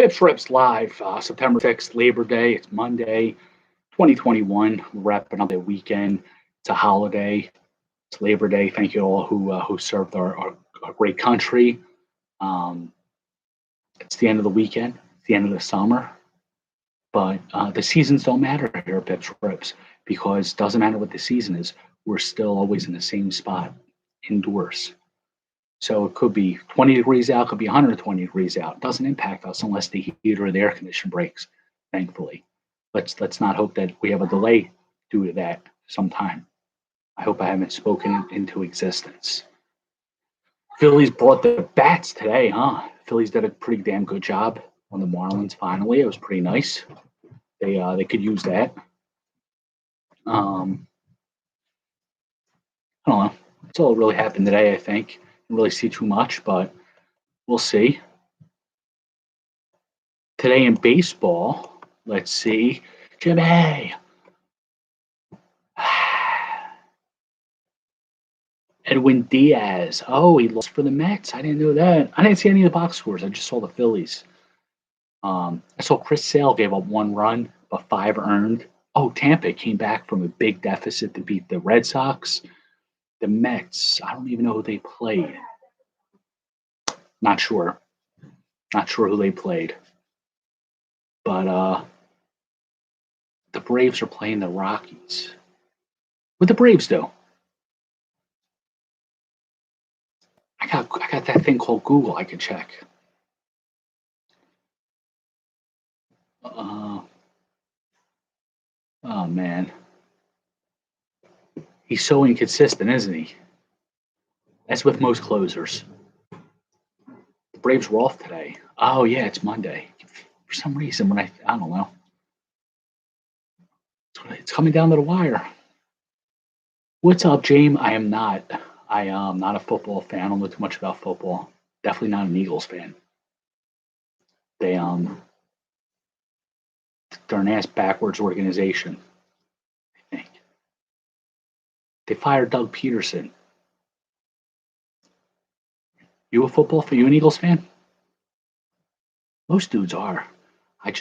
Bps Rps live, September 6th, Labor Day. It's Monday, 2021. We're wrapping up the weekend. It's a holiday. It's Labor Day. Thank you all who served our great country. Um, it's the end of the weekend. It's the end of the summer. But the seasons don't matter here at Bps Rps because it doesn't matter what the season is. We're still always in the same spot, indoors. So it could be 20 degrees out, could be 120 degrees out. It doesn't impact us unless the heater or the air conditioner breaks, thankfully. Let's not hope that we have a delay due to that sometime. I hope I haven't spoken into existence. Phillies brought the bats today, huh? Phillies did a pretty damn good job on the Marlins finally. It was pretty nice. They could use that. I don't know. That's all that really happened today, I think. Didn't really see too much, but we'll see. Today in baseball, let's see. Jimmy. Edwin Diaz. Oh, he lost for the Mets. I didn't know that. I didn't see any of the box scores. I just saw the Phillies. I saw Chris Sale gave up 1 run, but 5 earned. Oh, Tampa came back from a big deficit to beat the Red Sox. The Mets, I don't even know who they played. Not sure. Not sure who they played. But the Braves are playing the Rockies. What the Braves do? I got that thing called Google. I can check. Oh man, he's so inconsistent, isn't he? That's with most closers. The Braves were off today. Oh yeah, it's Monday. For some reason, when I don't know, it's coming down to the wire. What's up, James? I am not. I am not a football fan. I don't know too much about football. Definitely not an Eagles fan. They're an ass backwards organization. I think they fired Doug Peterson. You a football fan? You an Eagles fan? Most dudes are. I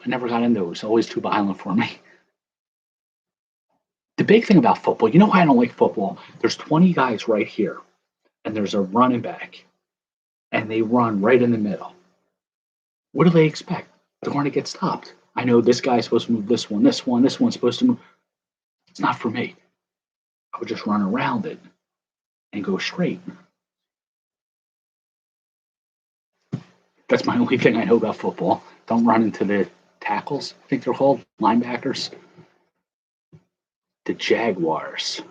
never got into it. It was always too violent for me. The big thing about football, you know why I don't like football? There's 20 guys right here, and there's a running back, and they run right in the middle. What do they expect? They're going to get stopped. I know this guy's supposed to move this one's supposed to move. It's not for me. I would just run around it and go straight. That's my only thing I know about football. Don't run into the tackles, I think they're called, linebackers. The Jaguars.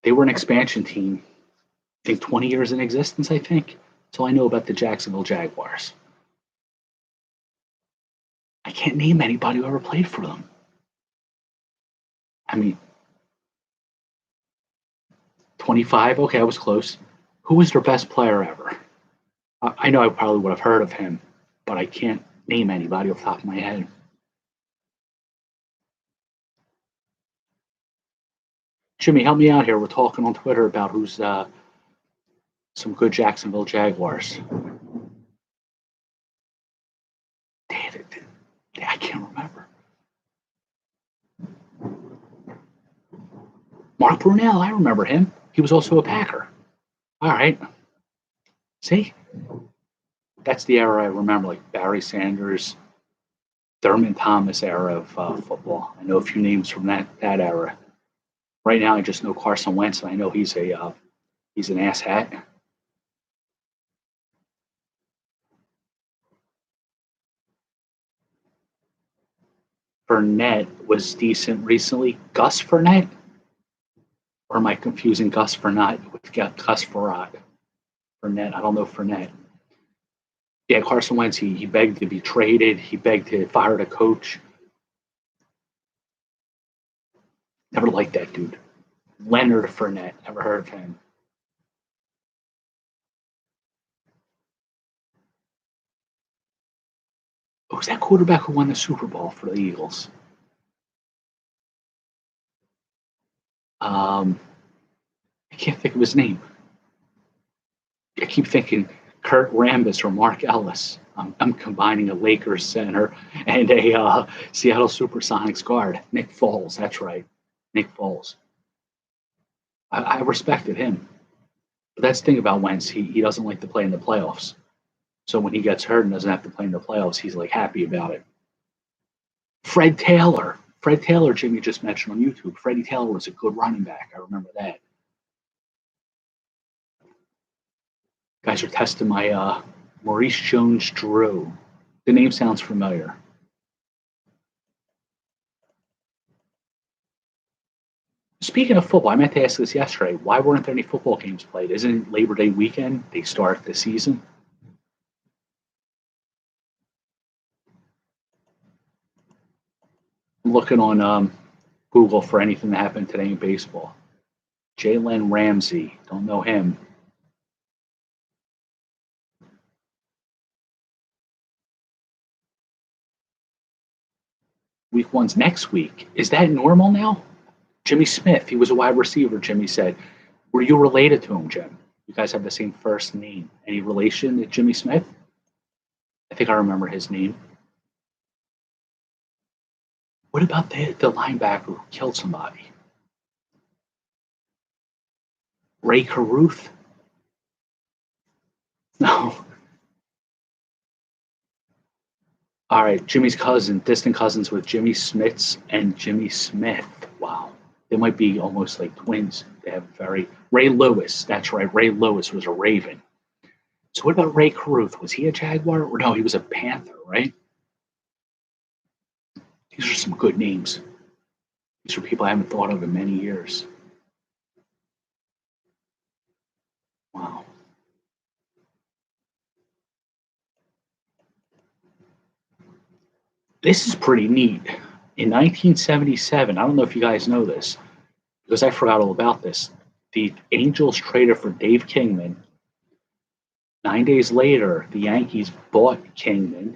They were an expansion team, I think 20 years in existence, I think. So I know about the Jacksonville Jaguars. I can't name anybody who ever played for them. I mean, 25, okay, I was close. Who was their best player ever? I know I probably would have heard of him, but I can't name anybody off the top of my head. Jimmy, help me out here. We're talking on Twitter about who's some good Jacksonville Jaguars. David, I can't remember. Mark Brunell, I remember him. He was also a Packer. All right. See? That's the era I remember, like Barry Sanders, Thurman Thomas era of football. I know a few names from that era. Right now, I just know Carson Wentz, and I know he's an asshat. Fournette was decent recently. Gus Fournette? Or am I confusing Gus Fournette with Gus Farad? Fournette, I don't know Fournette. Yeah, Carson Wentz, he begged to be traded. He begged to fire the coach. Never liked that dude. Leonard Fournette, never heard of him. Who's that quarterback who won the Super Bowl for the Eagles? I can't think of his name. I keep thinking Kurt Rambis or Mark Ellis. I'm combining a Lakers center and a Seattle Supersonics guard. Nick Foles, that's right. Nick Foles. I respected him. But that's the thing about Wentz. He doesn't like to play in the playoffs. So when he gets hurt and doesn't have to play in the playoffs, he's like happy about it. Fred Taylor. Fred Taylor, Jimmy just mentioned on YouTube. Freddie Taylor was a good running back. I remember that. Guys are testing my Maurice Jones-Drew. The name sounds familiar. Speaking of football, I meant to ask this yesterday. Why weren't there any football games played? Isn't it Labor Day weekend? They start the season. I'm looking on Google for anything that happened today in baseball. Jalen Ramsey, don't know him. Week one's next week. Is that normal now? Jimmy Smith, he was a wide receiver, Jimmy said. Were you related to him, Jim? You guys have the same first name. Any relation to Jimmy Smith? I think I remember his name. What about the linebacker who killed somebody? Ray Caruth? No. All right, Jimmy's cousin, distant cousins with Jimmy Smits and Jimmy Smith. Wow. They might be almost like twins. They have Ray Lewis. That's right. Ray Lewis was a Raven. So what about Ray Caruth? Was he a Jaguar? Or no, he was a Panther, right? These are some good names. These are people I haven't thought of in many years. Wow. This is pretty neat. In 1977, I don't know if you guys know this, because I forgot all about this. The Angels traded for Dave Kingman. 9 days later, the Yankees bought Kingman,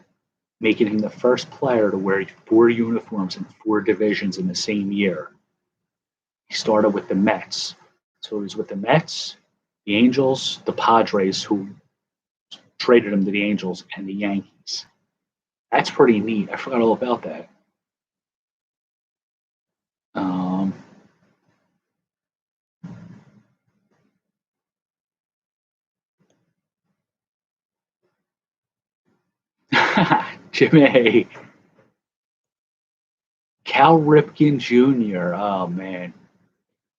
making him the first player to wear 4 uniforms in 4 divisions in the same year. He started with the Mets. So he was with the Mets, the Angels, the Padres, who traded him to the Angels, and the Yankees. That's pretty neat. I forgot all about that. Jimmy. Cal Ripken Jr. Oh, man.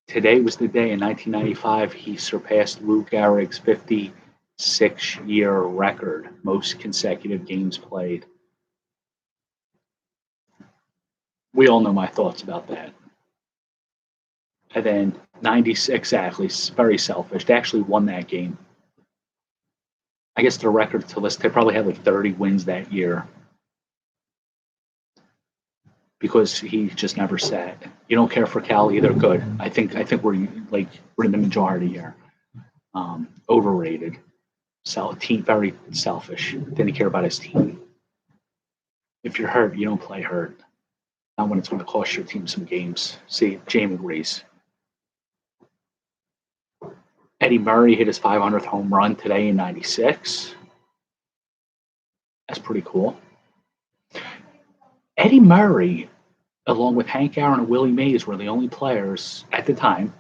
Today was the day in 1995 he surpassed Lou Gehrig's 56-year record, most consecutive games played. We all know my thoughts about that. And then 96, exactly, very selfish. They actually won that game. I guess the record to list, they probably had like 30 wins that year because he just never sat. You don't care for Cal either. Good. I think we're in the majority here. Overrated. Team very selfish. Didn't care about his team. If you're hurt, you don't play hurt. Not when it's going to cost your team some games. See, Jamie agrees. Eddie Murray hit his 500th home run today in 96. That's pretty cool. Eddie Murray, along with Hank Aaron and Willie Mays, were the only players at the time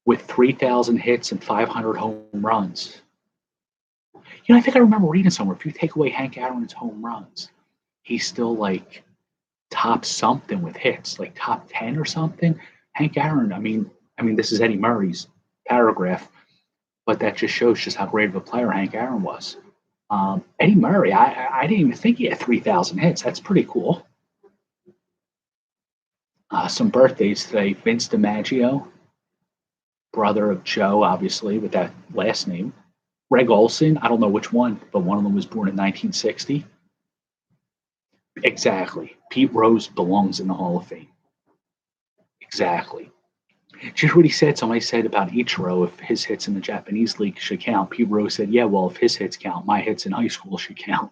with 3,000 hits and 500 home runs. You know, I think I remember reading somewhere, if you take away Hank Aaron's home runs, he's still like top something with hits, like top 10 or something. Hank Aaron, I mean, this is Eddie Murray's paragraph, but that just shows just how great of a player Hank Aaron was. Eddie Murray, I didn't even think he had 3,000 hits. That's pretty cool. Some birthdays today. Vince DiMaggio, brother of Joe, obviously, with that last name. Greg Olson, I don't know which one, but one of them was born in 1960. Exactly. Pete Rose belongs in the Hall of Fame. Exactly. Did you hear what he said? Somebody said about Ichiro, if his hits in the Japanese league should count. Pete Rose said, yeah, well, if his hits count, my hits in high school should count.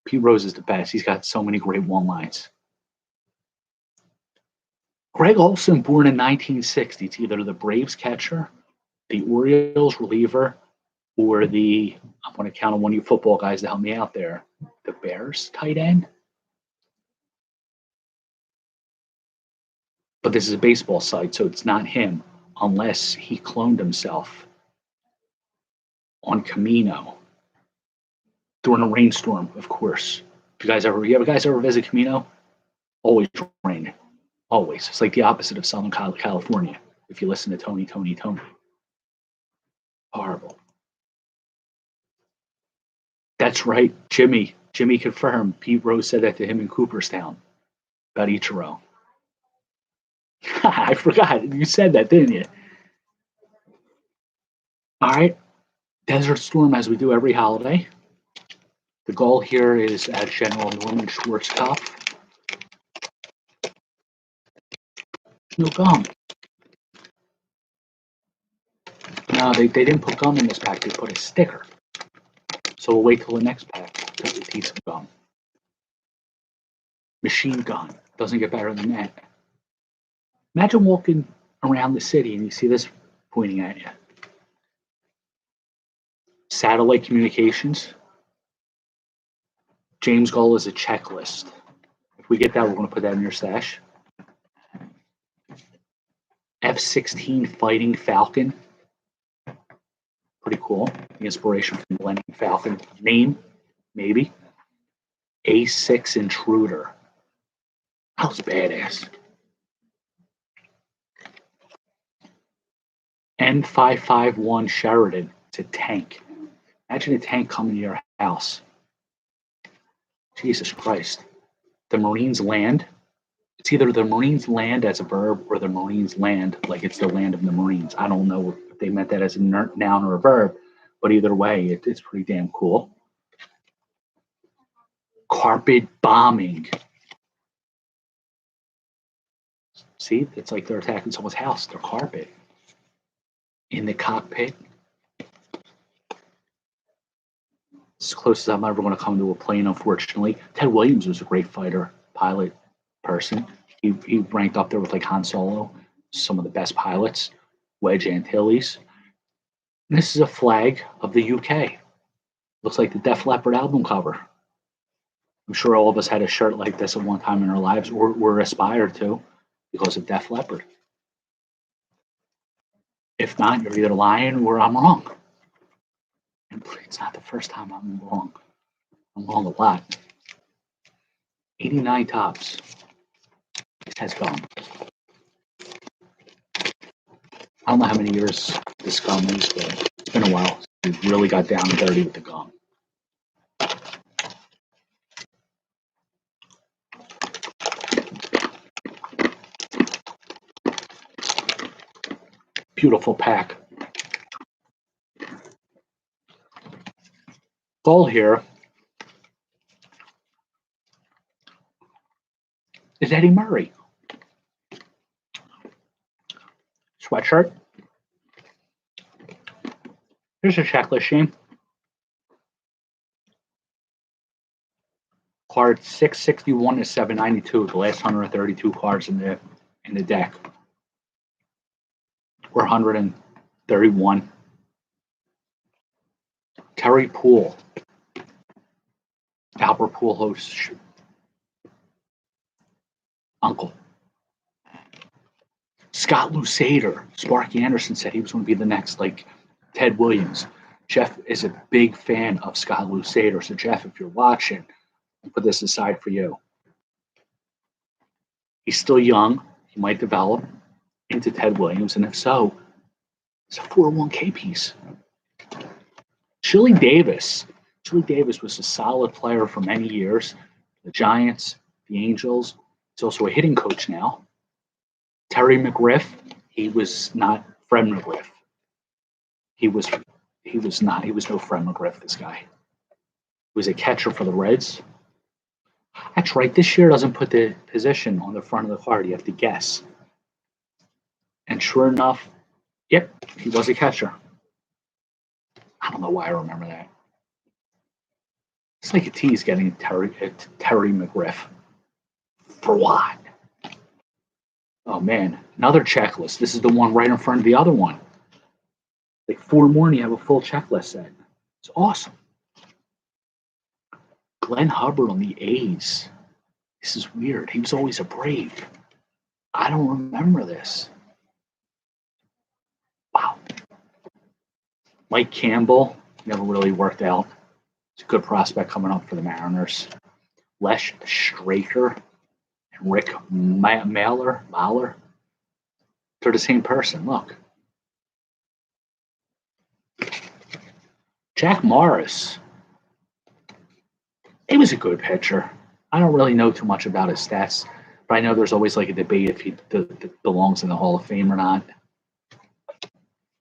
Pete Rose is the best. He's got so many great one-lines. Greg Olson, born in 1960. It's either the Braves catcher, the Orioles reliever, or I'm going to count on one of you football guys to help me out there, the Bears tight end. But this is a baseball site, so it's not him unless he cloned himself on Camino during a rainstorm, of course. You guys ever visit Camino? Always rain. Always. It's like the opposite of Southern California. If you listen to Tony. Horrible. That's right, Jimmy. Jimmy confirmed. Pete Rose said that to him in Cooperstown about Ichiro. I forgot. You said that, didn't you? All right. Desert Storm, as we do every holiday. The goal here is at General Norman Schwarzkopf. No gum. No, they didn't put gum in this pack. They put a sticker. So we'll wait till the next pack to see some gum. Machine gun. Doesn't get better than that. Imagine walking around the city and you see this pointing at you. Satellite communications. James goal is a checklist. If we get that, we're going to put that in your stash. F-16 Fighting Falcon. Pretty cool. The inspiration from the Millennium Falcon. Name, maybe. A6 Intruder. That was badass. M551 Sheridan. It's a tank. Imagine a tank coming to your house. Jesus Christ. The Marines land. It's either the Marines land as a verb or the Marines land like it's the land of the Marines. I don't know if they meant that as a noun or a verb, but either way, it's pretty damn cool. Carpet bombing. See, it's like they're attacking someone's house, their carpet. In the cockpit. It's as close as I'm ever going to come to a plane, unfortunately. Ted Williams was a great fighter, pilot, person. He ranked up there with like Han Solo, some of the best pilots, Wedge Antilles. And this is a flag of the UK. Looks like the Def Leppard album cover. I'm sure all of us had a shirt like this at one time in our lives, or aspired to, because of Def Leppard. If not, you're either lying or I'm wrong. And it's not the first time I'm wrong. I'm wrong a lot. 89 tops. This has gum. I don't know how many years this gum is, but it's been a while. We really got down and dirty with the gum. Beautiful pack. Goal here is Eddie Murray. Sweatshirt. Here's a checklist, Shane. Card 661 to 792, the last 132 cards in the deck. Or 131. Terry Poole. Albert Pujols' uncle. Scott Lusader. Sparky Anderson said he was going to be the next, like, Ted Williams. Jeff is a big fan of Scott Lusader. So, Jeff, if you're watching, I'll put this aside for you. He's still young. He might develop into Ted Williams. And if so, it's a 401k piece. Chili Davis. Chili Davis was a solid player for many years. The Giants, the Angels. He's also a hitting coach now. Terry McGriff. He was not Fred McGriff. He was not. He was no Fred McGriff, this guy. He was a catcher for the Reds. That's right. This year doesn't put the position on the front of the card. You have to guess. And sure enough, yep, he was a catcher. I don't know why I remember that. It's like a tease getting Terry McGriff. For what? Oh, man. Another checklist. This is the one right in front of the other one. Like 4 more, and you have a full checklist set. It's awesome. Glenn Hubbard on the A's. This is weird. He was always a Brave. I don't remember this. Wow. Mike Campbell never really worked out. It's a good prospect coming up for the Mariners. Les Straker and Rick Mahler. They're the same person. Look. Jack Morris. He was a good pitcher. I don't really know too much about his stats, but I know there's always like a debate if he belongs in the Hall of Fame or not.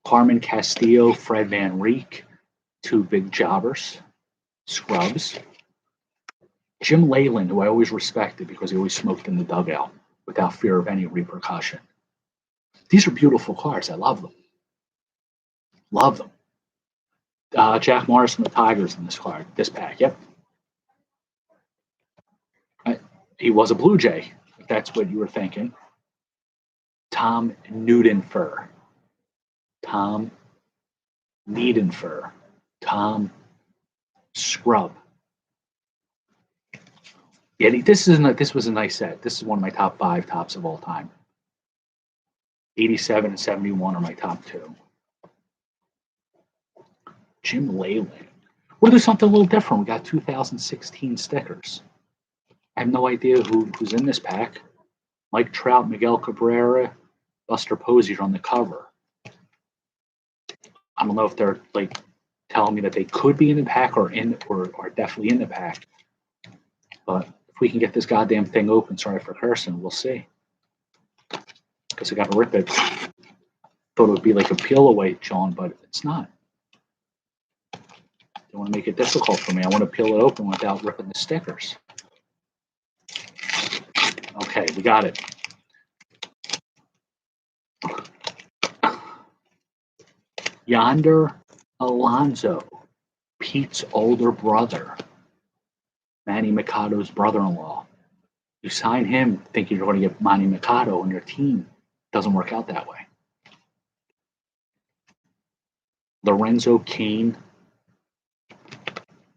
Carmen Castillo, Fred Van Riek, two big jobbers, scrubs. Jim Leyland, who I always respected because he always smoked in the dugout without fear of any repercussion. These are beautiful cards. I love them. Love them. Jack Morris from the Tigers in this card, this pack. Yep. He was a Blue Jay, if that's what you were thinking. Tom Neudenfer. Tom Neudenfer. Tom Scrub. Yeah, this was a nice set. This is one of my top 5 tops of all time. 87 and 71 are my top 2. Jim Leyland. We'll do something a little different. We got 2016 stickers. I have no idea who's in this pack. Mike Trout, Miguel Cabrera, Buster Posey are on the cover. I don't know if they're like telling me that they could be in the pack or definitely in the pack. But if we can get this goddamn thing open, sorry for cursing, we'll see. Because I got to rip it. Thought it would be like a peel away, John, but it's not. They want to make it difficult for me. I want to peel it open without ripping the stickers. Okay, we got it. Yonder Alonso, Pete's older brother, Manny Machado's brother-in-law. You sign him, think you're going to get Manny Machado on your team. Doesn't work out that way. Lorenzo Cain,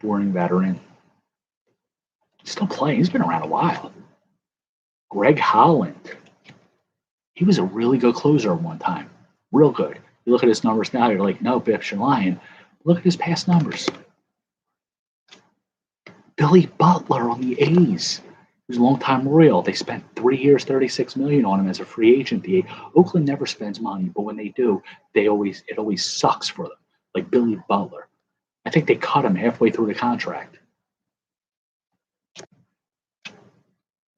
boring veteran. Still playing. He's been around a while. Greg Holland. He was a really good closer at one time. Real good. You look at his numbers now, you're like, no, Bps, you're lying. Look at his past numbers. Billy Butler on the A's. He was a longtime Royal. They spent 3 years, $36 million on him as a free agent. Oakland never spends money, but when they do, it always sucks for them. Like Billy Butler. I think they cut him halfway through the contract.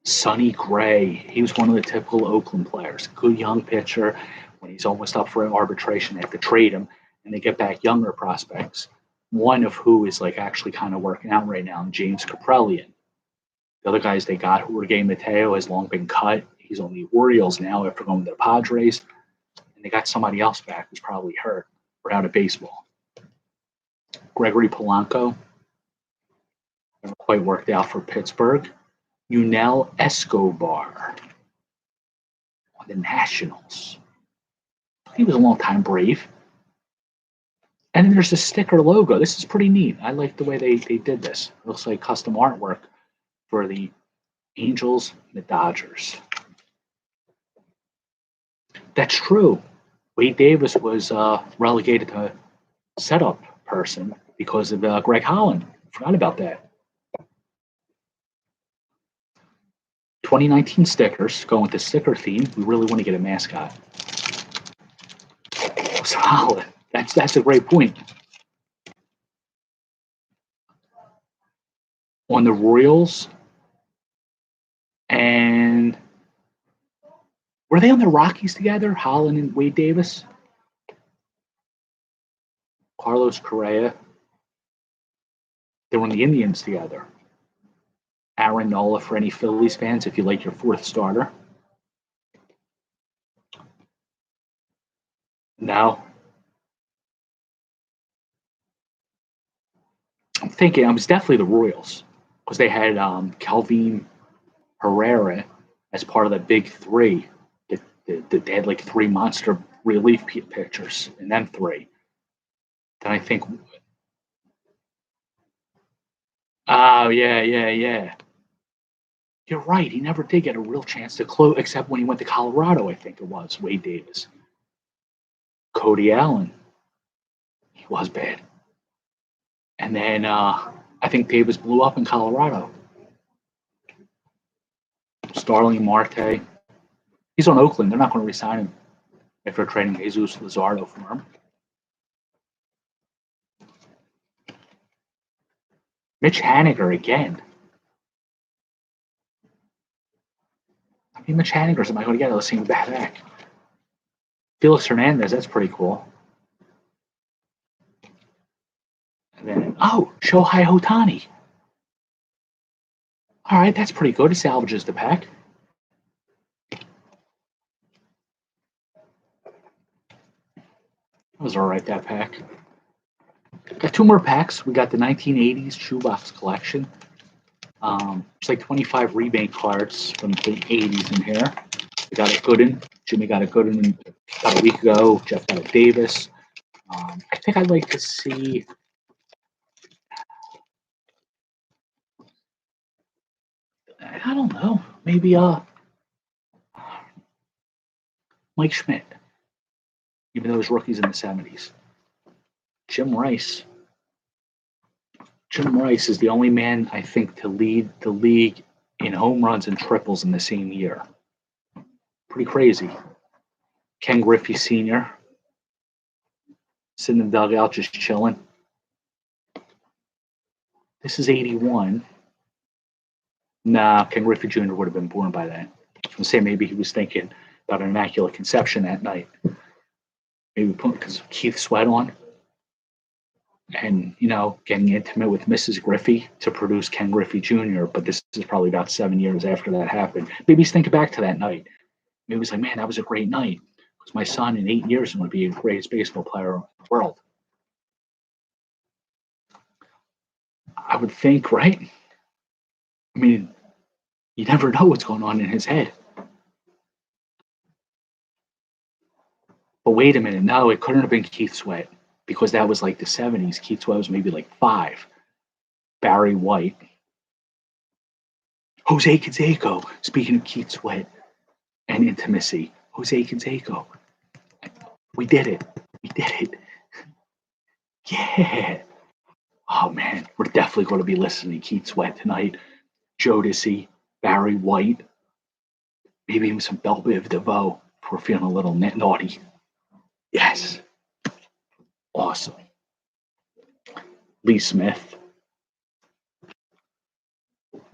Sonny Gray. He was one of the typical Oakland players. Good young pitcher. When he's almost up for an arbitration, they have to trade him, and they get back younger prospects. One of who is like actually kind of working out right now, James Kaprielian. The other guys they got, Jorge Mateo, has long been cut. He's on the Orioles now after going to the Padres. And they got somebody else back who's probably hurt or out of baseball. Gregory Polanco. Never quite worked out for Pittsburgh. Yunel Escobar on the Nationals. He was a long-time Brave. And then there's the sticker logo. This is pretty neat. I like the way they did this. It looks like custom artwork for the Angels and the Dodgers. That's true. Wade Davis was relegated to setup person because of Greg Holland. Forgot about that. 2019 stickers, going with the sticker theme. We really want to get a mascot. Solid. That's a great point. On the Royals, and were they on the Rockies together? Holland and Wade Davis? Carlos Correa. They were on the Indians together. Aaron Nola for any Phillies fans if you like your fourth starter. No. I'm thinking it was definitely the Royals because they had Kelvin Herrera as part of the big three. They had like 3 monster relief pitchers and then 3. Then I think, oh, yeah. You're right. He never did get a real chance to close, except when he went to Colorado, I think it was. Wade Davis. Cody Allen. He was bad. And then I think Davis blew up in Colorado. Starling Marte. He's on Oakland. They're not going to resign him if they're trading Jesus Luzardo for him. Mitch Haniger again. I mean, Mitch Haniger's am I going to get? Let's see him back. Felix Hernandez, that's pretty cool. And then, Shohei Ohtani. All right, that's pretty good. He salvages the pack. That was all right, that pack. Got two more packs. We got the 1980s shoebox collection. It's like 25 rebate cards from the 80s in here. We got a Gooden. Jimmy got a Gooden about a week ago. Jeff got a Davis. I think I'd like to see. I don't know. Maybe Mike Schmidt, even though he was rookies in the 70s. Jim Rice. Jim Rice is the only man, I think, to lead the league in home runs and triples in the same year. Pretty crazy. Ken Griffey Sr. sitting in the dugout just chilling. This is 81. Nah, Ken Griffey Jr. would have been born by then. I was going to say maybe he was thinking about an immaculate conception that night. Maybe because Keith Sweat on. And, getting intimate with Mrs. Griffey to produce Ken Griffey Jr., but this is probably about 7 years after that happened. Maybe he's thinking back to that night. Maybe he's like, man, that was a great night. Because my son in 8 years is going to be the greatest baseball player in the world. I would think, right? I mean, you never know what's going on in his head. But wait a minute, no, it couldn't have been Keith Sweat because that was like the 70s. Keith Sweat was maybe like 5. Barry White. Jose Canseco. Speaking of Keith Sweat and intimacy, Jose Canseco. We did it. Yeah. Oh, man, we're definitely going to be listening to Keith Sweat tonight. Jodeci, Barry White, maybe even some Belle Biv DeVoe if we're feeling a little naughty. Yes. Awesome. Lee Smith.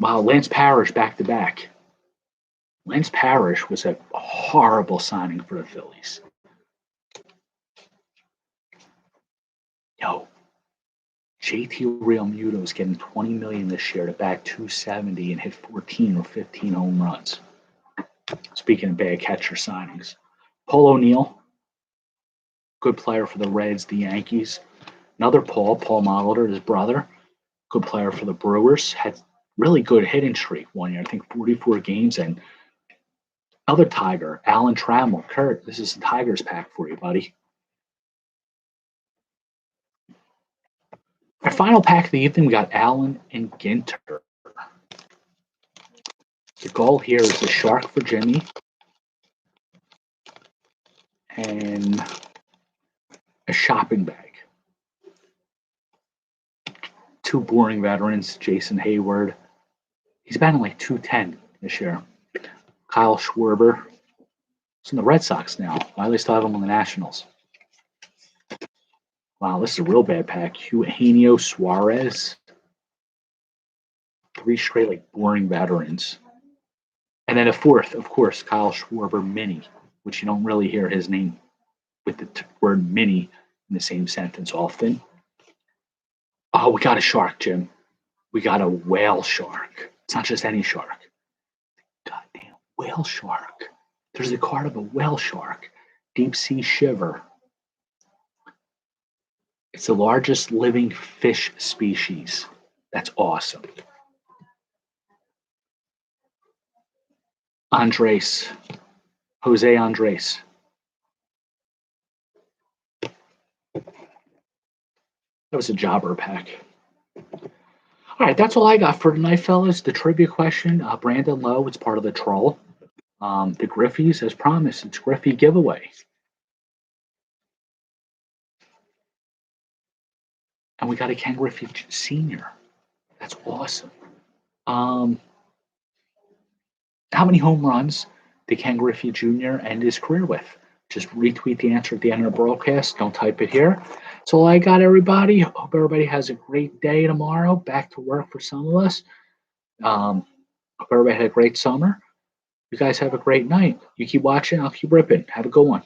Wow, Lance Parrish back-to-back. Lance Parrish was a horrible signing for the Phillies. Yo, JT Realmuto is getting $20 million this year to bat .270 and hit 14 or 15 home runs. Speaking of bad catcher signings, Paul O'Neill, good player for the Reds, the Yankees. Another Paul Molitor, his brother, good player for the Brewers, had really good hitting streak one year. I think 44 games. And another Tiger, Alan Trammell. Kurt, this is the Tigers pack for you, buddy. Our final pack of the evening, we got Allen and Ginter. The goal here is the Shark for Jimmy and a shopping bag. Two boring veterans, Jason Hayward. He's batting like 210 this year. Kyle Schwarber. He's in the Red Sox now. Why do they still have him on the Nationals? Wow, this is a real bad pack. Eugenio Suarez. 3 straight, like, boring veterans. And then a fourth, of course, Kyle Schwarber Mini, which you don't really hear his name with the word mini in the same sentence often. Oh, we got a shark, Jim. We got a whale shark. It's not just any shark. Goddamn whale shark. There's a card of a whale shark. Deep sea shiver. It's the largest living fish species. That's awesome. Andres. Jose Andres. That was a jobber pack. All right, that's all I got for tonight, fellas. The trivia question, Brandon Lowe, it's part of the troll. The Griffies, as promised, it's Griffey giveaway. And we got a Ken Griffey Sr. That's awesome. How many home runs did Ken Griffey Jr. end his career with? Just retweet the answer at the end of the broadcast. Don't type it here. That's all I got, everybody. Hope everybody has a great day tomorrow. Back to work for some of us. Hope everybody had a great summer. You guys have a great night. You keep watching. I'll keep ripping. Have a good one.